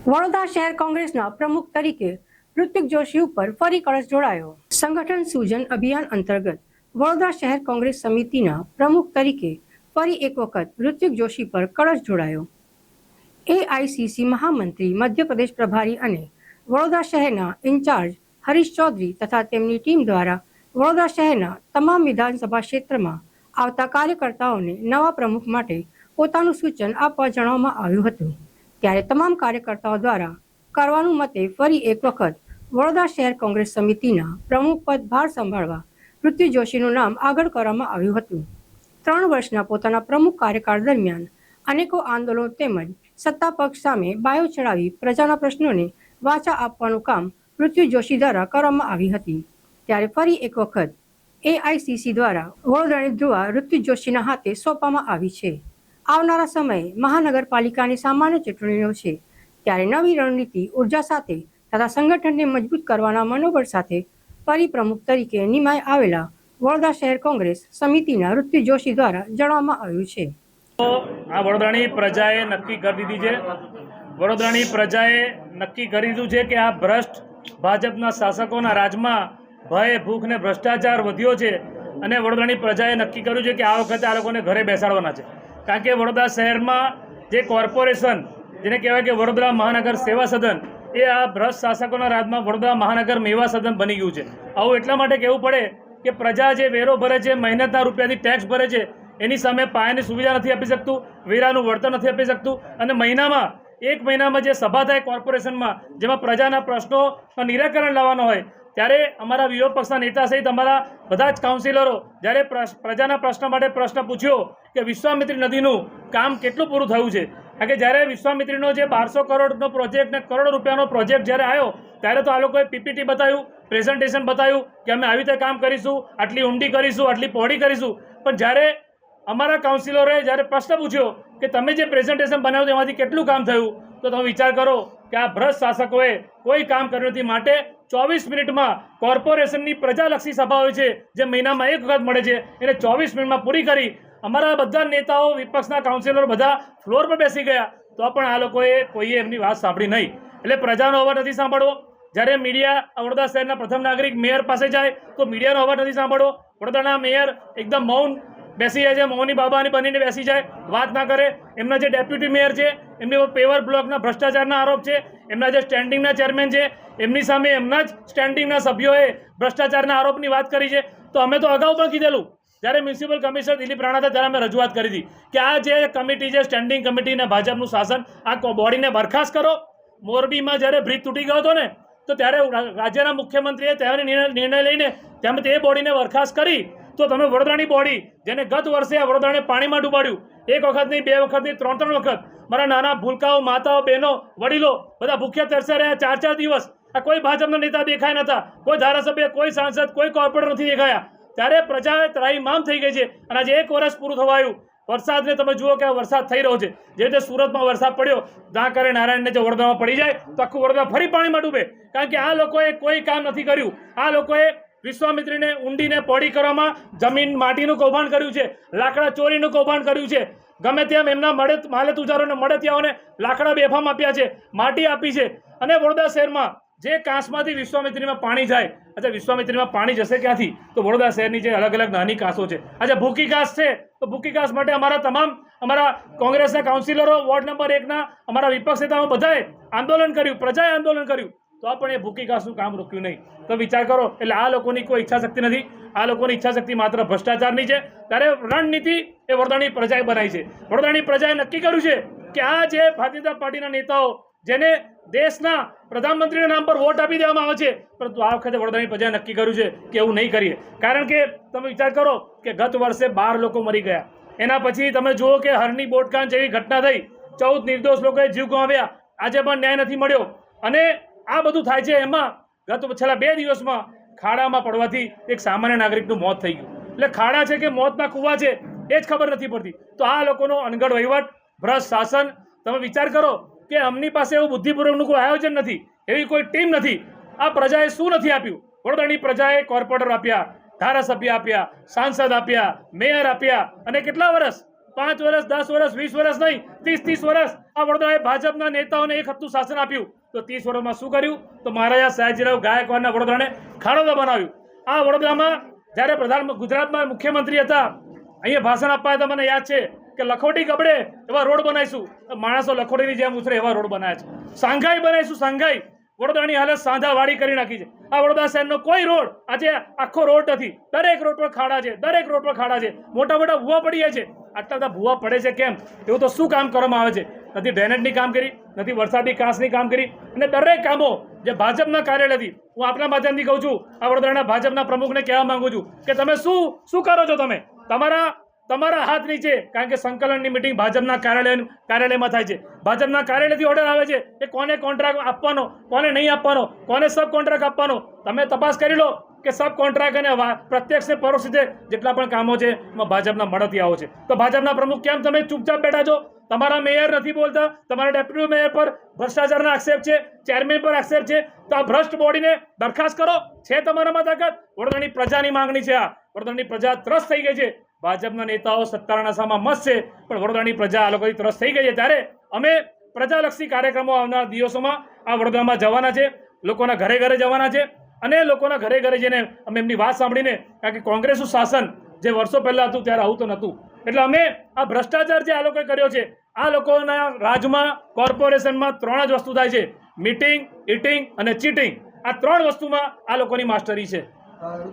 વડોદરા શહેર કોંગ્રેસના પ્રમુખ તરીકે ઋત્વિક જોશી ઉપર ફરી કળશ જોડાયો। સંગઠન સૂજન અભિયાન અંતર્ગત વડોદરા શહેર કોંગ્રેસ સમિતિના પ્રમુખ તરીકે ફરી એક વખત ઋત્વિક જોશી પર કળશ જોડાયો। એઆઈસીસી મહામંત્રી, મધ્યપ્રદેશ પ્રભારી અને વડોદરા શહેરના ઇન્ચાર્જ હરીશ ચૌધરી તથા તેમની ટીમ દ્વારા વડોદરા શહેરના તમામ વિધાનસભા ક્ષેત્રમાં આવતા કાર્યકર્તાઓને નવા પ્રમુખ માટે પોતાનું સૂચન આપવા જણાવવામાં આવ્યું હતું। ત્યારે તમામ કાર્યકર્તાઓ દ્વારા કરવાનું મતે ફરી એક વખત વડોદરા શહેર કોંગ્રેસ સમિતિના પ્રમુખ પદ ભાર સંભાળવા ઋત્વિક જોશીનું નામ આગળ કરવામાં આવ્યું હતું। 3 વર્ષના પોતાના પ્રમુખ કાર્યકાળ દરમિયાન અનેકો આંદોલનો તેમજ સત્તા પક્ષ સામે બાયો ચડાવી પ્રજાના પ્રશ્નોને વાચા આપવાનું કામ ઋત્વિક જોશી દ્વારા કરવામાં આવી હતી। ત્યારે ફરી એક વખત એઆઈસીસી દ્વારા વડોદરાની ધ્રુવા ઋત્વિક જોશીના હાથે સોંપવામાં આવી છે। આવનારા સમયે મહાનગરપાલિકાની સામાન્ય ચૂંટણીઓ છે, ત્યારે નવી રણનીતિ ઉર્જા સાથે તથા સંગઠનને મજબૂત કરવાના મનોબળ સાથે ફરી પ્રમુખ તરીકે નિમાઈ આવેલા વડોદરા શહેર કોંગ્રેસ સમિતિના ઋત્વિક જોશી દ્વારા જણાવવામાં આવ્યું છે। આ વડોદરાની પ્રજાએ નક્કી કરી દીધી છે। વડોદરાની પ્રજાએ નક્કી કરી દીધું છે કે આ ભ્રષ્ટ ભાજપના શાસકોના રાજમાં ભય, ભૂખ ને ભ્રષ્ટાચાર વધ્યો છે અને વડોદરાની પ્રજાએ નક્કી કર્યું છે કે આ વખતે આ લોકોને ઘરે બેસાડવાના છે। કારણ કે વડોદરા શહેરમાં જે કોર્પોરેશન, જેને કહેવાય કે વડોદરા મહાનગર સેવા સદન, એ આ ભ્રષ્ટ શાસકોના રાજમાં વડોદરા મહાનગર મેવા સદન બની ગયું છે। આવું એટલા માટે કહેવું પડે કે પ્રજા જે વેરો ભરે છે, મહેનતના રૂપિયાથી ટેક્સ ભરે છે, એની સામે પાયાની સુવિધા નથી આપી શકતું, વેરાનું વળતર નથી આપી શકતું અને એક મહિનામાં જે સભા થાય કોર્પોરેશનમાં, જેમાં પ્રજાના પ્રશ્નોનું નિરાકરણ લાવવાનો હોય, ત્યારે અમારા વિરોધ પક્ષના નેતા સહિત અમારા બધા જ કાઉન્સિલરો જ્યારે પ્રજાના પ્રશ્ન માટે પ્રશ્ન પૂછ્યો કે વિશ્વામિત્રી નદીનું કામ કેટલું પૂરું થયું છે, કારણ કે જ્યારે વિશ્વામિત્રીનો જે 1200 કરોડનો પ્રોજેક્ટ ને કરોડ રૂપિયાનો પ્રોજેક્ટ જ્યારે આવ્યો ત્યારે તો આ લોકોએ પીપીટી બતાવ્યું, પ્રેઝન્ટેશન બતાવ્યું કે અમે આવી રીતે કામ કરીશું, આટલી ઊંડી કરીશું, આટલી પહોળી કરીશું, પણ જ્યારે અમારા કાઉન્સિલરોએ જ્યારે પ્રશ્ન પૂછ્યો કે તમે જે પ્રેઝન્ટેશન બનાવ્યું તેમાંથી કેટલું કામ થયું, તો તમે વિચાર કરો કે આ ભ્રષ્ટ શાસકોએ કોઈ કામ કર્યું નથી। માટે 24 મિનિટમાં કોર્પોરેશનની પ્રજાલક્ષી સભા હોય છે, જે મહિનામાં એક વખત મળે છે, એને 24 મિનિટમાં પૂરી કરી અમારા બધા નેતાઓ, વિપક્ષના કાઉન્સિલરો બધા ફ્લોર પર બેસી ગયા, તો પણ આ લોકોએ કોઈએ એમની વાત સાંભળી નહીં। એટલે પ્રજાનો અવાજ નથી સાંભળવો। જ્યારે મીડિયા વડોદરા શહેરના પ્રથમ નાગરિક મેયર પાસે જાય તો મીડિયાનો અવાજ નથી સાંભળવો। વડોદરાના મેયર એકદમ મૌન બેસી જાય છે, મૌની બાબાની બનીને બેસી જાય, વાત ના કરે। એમના જે ડેપ્યુટી મેયર છે એમની પેવર બ્લોકના ભ્રષ્ટાચારના આરોપ છે, એમના જે સ્ટેન્ડિંગના ચેરમેન છે એમની સામે એમના જ સ્ટેન્ડિંગના સભ્યોએ ભ્રષ્ટાચારના આરોપની વાત કરી છે। તો અમે તો અગાઉ પણ કીધેલું, જ્યારે મ્યુનિસિપલ કમિશનર દિલીપ રાણા હતા ત્યારે અમે રજૂઆત કરી હતી કે આ જે કમિટી છે, સ્ટેન્ડિંગ કમિટી અને ભાજપનું શાસન, આ બોડીને બરખાસ્ત કરો। મોરબીમાં જ્યારે બ્રિજ તૂટી ગયો હતો ને, તો ત્યારે રાજ્યના મુખ્યમંત્રીએ ત્યારે નિર્ણય લઈને તેમ તે બોડીને બરખાસ્ત કરી, તો તમે વડોદરાની બોડી, જેને ગત વર્ષે આ વડોદરાને પાણીમાં ડૂબાડ્યું, એક વખત નહીં, બે વખત નહીં, 3 વખત, મારા નાના ભૂલકાઓ, માતાઓ, બહેનો, વડીલો બધા ભૂખ્યા તરસ્યા રહ્યા 4 દિવસ। આ કોઈ ભાજપના નેતા દેખાય નહોતા, કોઈ ધારાસભ્ય, કોઈ સાંસદ, કોઈ કોર્પોરેટર નથી દેખાયા। ત્યારે પ્રજા ત્રાહિમામ થઈ ગઈ છે અને આજે 1 વર્ષ પૂરું થવા આવ્યું। વરસાદને તમે જુઓ કે વરસાદ થઈ રહ્યો છે, જે રીતે સુરતમાં વરસાદ પડ્યો, દાંકરે નારાયણને જો વડોદરામાં પડી જાય તો આખું વડોદરા ફરી પાણીમાં ડૂબે, કારણ કે આ લોકોએ કોઈ કામ નથી કર્યું। આ લોકોએ વિશ્વામિત્રીને ઊંડીને પહોળી કરવામાં જમીન, માટીનું કૌભાંડ કર્યું છે, લાકડા ચોરીનું કૌભાંડ કર્યું છે, ગમે તેમ એમના માલેતુજારોને, મળતિયાઓને લાકડા બેફામ આપ્યા છે, માટી આપી છે। અને વડોદરા શહેરમાં જે કાંસમાંથી વિશ્વામિત્રીમાં પાણી જાય, अच्छा વિશ્વામિત્રીમાં પાણી જશે ક્યાંથી? તો વડોદરા શહેરની જે અલગ અલગ નાની કાંસો છે, આજે ભૂકી કાંસ છે, તો ભૂકી કાંસ માટે અમારા કોંગ્રેસના કાઉન્સિલરો, વોર્ડ નંબર 1ના અમારા વિપક્ષ નેતાઓ બધાએ આંદોલન કર્યું, પ્રજાએ આંદોલન કર્યું, તો પણ એ ભૂકી કાંસનું કામ રોક્યું નહીં। તો વિચાર કરો, એટલે આ લોકોની કોઈ ઈચ્છા શક્તિ નથી, આ લોકોની ઈચ્છા શક્તિ માત્ર ભ્રષ્ટાચારની છે। ત્યારે રણનીતિ એ વડોદરાની પ્રજાએ બનાવી છે। વડોદરાની પ્રજાએ નક્કી કર્યું છે કે આ જે ભારતીય જનતા પાર્ટીના નેતાઓ, જેને દેશના પ્રધાનમંત્રીના નામ પર વોટ આપી દેવામાં આવે છે, પરંતુ આ વખતે વડોદરાની પ્રજાએ નક્કી કર્યું છે કે એવું નહીં કરીએ। કારણ કે તમે વિચાર કરો કે ગત વર્ષે 12 લોકો મરી ગયા, એના પછી તમે જુઓ કે હરની બોટકાંડ જેવી ઘટના થઈ, 14 નિર્દોષ લોકોએ જીવ ગુમાવ્યા, આજે પણ ન્યાય નથી મળ્યો। અને આ બધું થાય છે, એમાં છેલ્લા 2 દિવસમાં ખાડામાં પડવાથી એક સામાન્ય નાગરિકનું મોત થઈ ગયું। એટલે ખાડા છે કે મોતના કૂવા છે એ જ ખબર નથી પડતી। તો આ લોકોનો અનગઢ વહીવટ, ભ્રષ્ટ શાસન, તમે વિચાર કરો કે અમની પાસે એવું બુદ્ધિપૂર્વકનું કોઈ આયોજન નથી, એવી કોઈ ટીમ નથી। આ પ્રજાએ શું નથી આપ્યું? વડોદરાની પ્રજાએ કોર્પોરેટર આપ્યા, ધારાસભ્ય આપ્યા, સાંસદ આપ્યા, મેયર આપ્યા, અને કેટલા વર્ષ? 5 વર્ષ, 10 વર્ષ, 20 વર્ષ નહીં, 30 વર્ષ આ વડોદરાએ ભાજપના નેતાઓને એક હતું શાસન આપ્યું તો 30 વર્ષમાં શું કર્યું? તો મહારાજા સયાજીરાવ ગાયકવાડના વડોદરાને ખાડોદા બનાવ્યું. આ વડોદરામાં જ્યારે ગુજરાતમાં મુખ્યમંત્રી હતા, અહીંયા ભાષણ આપવા હતા, મને યાદ છે કે લખોટી કપડે એવા રોડ બનાવીશું. માણસો લખોટીની જેમ ઉતરે એવા રોડ બનાવ્યા છે. સાંઘાઈ બનાવીશું, સાંઘાઈ. વડોદરાની હાલત સાંધાવાળી કરી નાખી છે. આ વડોદરા શહેરનો કોઈ રોડ આજે આખો રોડ નથી. દરેક રોડ પર ખાડા છે, દરેક રોડ પર ખાડા છે. મોટા મોટા ભૂવા પડી જાય છે. આટલા બધા ભૂવા પડે છે કેમ? એવું તો શું કામ કરવામાં આવે છે? નથી ડ્રેનેજની કામ કરી, નથી વરસાદી કાંસની કામ કરી, અને દરેક કામો જે ભાજપના કાર્યાલયથી, હું આપના માધ્યમથી કહું છું, આ વડોદરાના ભાજપના પ્રમુખને કહેવા માંગુ છું કે તમે શું કરો છો? તમે તમારા હાથ નીચે, કારણ કે સંકલનની મિટિંગ ભાજપના કાર્યાલયમાં થાય છે. ભાજપના કાર્યાલયથી ઓર્ડર આવે છે કે કોને કોન્ટ્રાક્ટ આપવાનો, કોને નહીં આપવાનો, કોને સબ કોન્ટ્રાક્ટ આપવાનો. તમે તપાસ કરી લો કે સબ કોન્ટ્રાક્ટ અને પ્રત્યક્ષ ને પરોક્ષ રીતે જેટલા પણ કામો છે એમાં ભાજપના મળતિયાઓ છે. તો ભાજપના પ્રમુખ કેમ તમે ચૂપચાપ બેઠા છો? તમારા મેયર નથી બોલતા, તમારા ડેપ્યુટી મેયર પર ભ્રષ્ટાચારના આક્ષેપ છે, ચેરમેન પર આક્ષેપ છે. તો આ ભ્રષ્ટ બોડીને દરખાસ્ત કરો. છે તમારામાં તાકાત? વડોદરાની પ્રજાની માંગણી છે. આ વડોદરાની પ્રજા ત્રસ્ત થઈ ગઈ છે. ભાજપના નેતાઓ સત્તાના નશામાં મસ્ત છે, પણ વડોદરાની પ્રજા આ લોકોથી ત્રસ્ત થઈ ગઈ છે. ત્યારે અમે પ્રજાલક્ષી કાર્યક્રમો આવનાર દિવસોમાં આ વડોદરામાં જવાના છે, લોકોના ઘરે ઘરે જવાના છે, અને લોકોના ઘરે ઘરે જઈને અમે એમની વાત સાંભળીને, કારણ કે કોંગ્રેસનું શાસન જે વર્ષો પહેલાં હતું ત્યારે આવું તો નહોતું. એટલે અમે આ ભ્રષ્ટાચાર જે આ લોકોએ કર્યો છે, આ લોકોના રાજમાં, કોર્પોરેશનમાં 3 જ વસ્તુ થાય છે: મીટિંગ, ઇટિંગ અને ચીટિંગ. આ 3 વસ્તુમાં આ લોકોની માસ્ટરી છે.